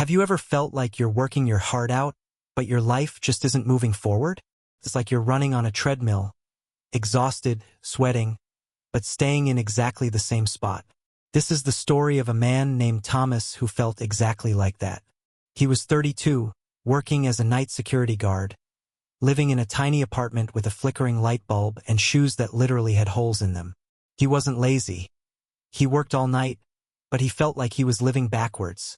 Have you ever felt like you're working your heart out, but your life just isn't moving forward? It's like you're running on a treadmill, exhausted, sweating, but staying in exactly the same spot. This is the story of a man named Thomas who felt exactly like that. He was 32, working as a night security guard, living in a tiny apartment with a flickering light bulb and shoes that literally had holes in them. He wasn't lazy. He worked all night, but he felt like he was living backwards,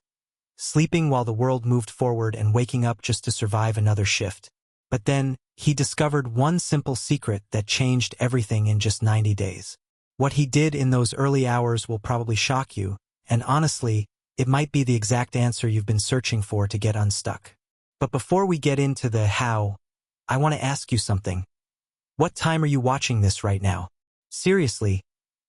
sleeping while the world moved forward and waking up just to survive another shift. But then, he discovered one simple secret that changed everything in just 90 days. What he did in those early hours will probably shock you, and honestly, it might be the exact answer you've been searching for to get unstuck. But before we get into the how, I want to ask you something. What time are you watching this right now? Seriously,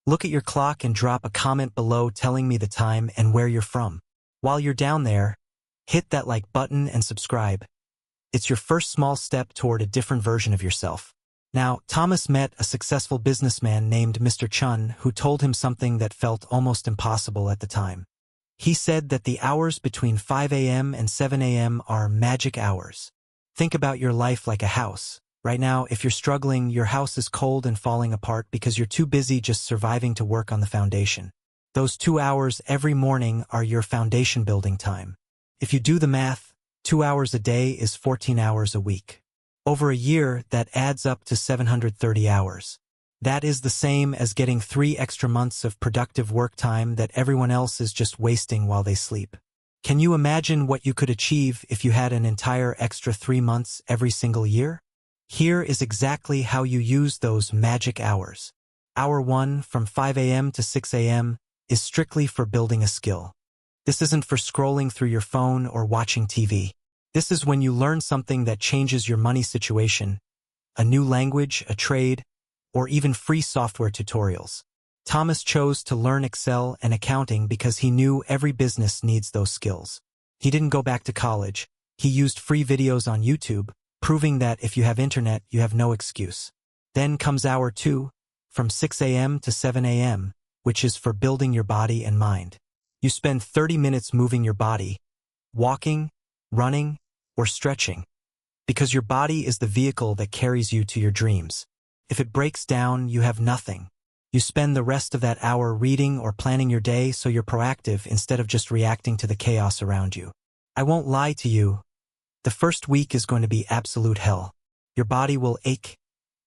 look at your clock and drop a comment below telling me the time and where you're from. While you're down there, hit that like button and subscribe. It's your first small step toward a different version of yourself. Now, Thomas met a successful businessman named Mr. Chun who told him something that felt almost impossible at the time. He said that the hours between 5 a.m. and 7 a.m. are magic hours. Think about your life like a house. Right now, if you're struggling, your house is cold and falling apart because you're too busy just surviving to work on the foundation. Those 2 hours every morning are your foundation building time. If you do the math, 2 hours a day is 14 hours a week. Over a year, that adds up to 730 hours. That is the same as getting 3 extra months of productive work time that everyone else is just wasting while they sleep. Can you imagine what you could achieve if you had an entire extra 3 months every single year? Here is exactly how you use those magic hours. Hour 1 from 5 a.m. to 6 a.m. is strictly for building a skill. This isn't for scrolling through your phone or watching TV. This is when you learn something that changes your money situation, a new language, a trade, or even free software tutorials. Thomas chose to learn Excel and accounting because he knew every business needs those skills. He didn't go back to college. He used free videos on YouTube, proving that if you have internet, you have no excuse. Then comes hour 2, from 6 a.m. to 7 a.m., which is for building your body and mind. You spend 30 minutes moving your body, walking, running, or stretching, because your body is the vehicle that carries you to your dreams. If it breaks down, you have nothing. You spend the rest of that hour reading or planning your day so you're proactive instead of just reacting to the chaos around you. I won't lie to you. The first week is going to be absolute hell. Your body will ache,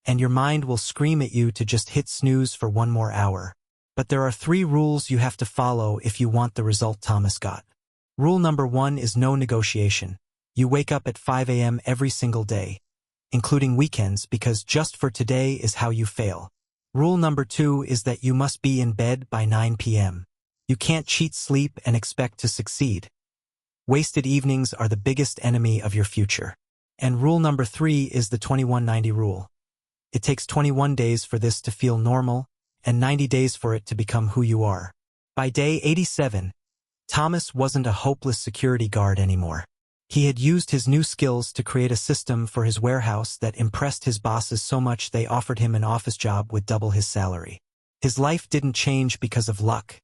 and your mind will scream at you to just hit snooze for 1 more hour. But there are 3 rules you have to follow if you want the result Thomas got. Rule number 1 is no negotiation. You wake up at 5 a.m. every single day, including weekends, because just for today is how you fail. Rule number 2 is that you must be in bed by 9 p.m. You can't cheat sleep and expect to succeed. Wasted evenings are the biggest enemy of your future. And rule number 3 is the 21-90 rule. It takes 21 days for this to feel normal, and 90 days for it to become who you are. By day 87, Thomas wasn't a hopeless security guard anymore. He had used his new skills to create a system for his warehouse that impressed his bosses so much they offered him an office job with double his salary. His life didn't change because of luck.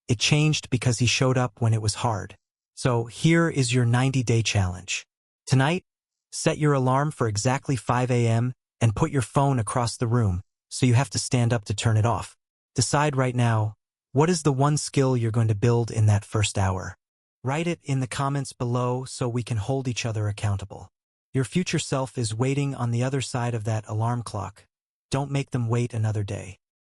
It changed because he showed up when it was hard. So here is your 90-day challenge. Tonight, set your alarm for exactly 5 a.m. and put your phone across the room, so you have to stand up to turn it off. Decide right now, what is the one skill you're going to build in that first hour? Write it in the comments below so we can hold each other accountable. Your future self is waiting on the other side of that alarm clock. Don't make them wait another day.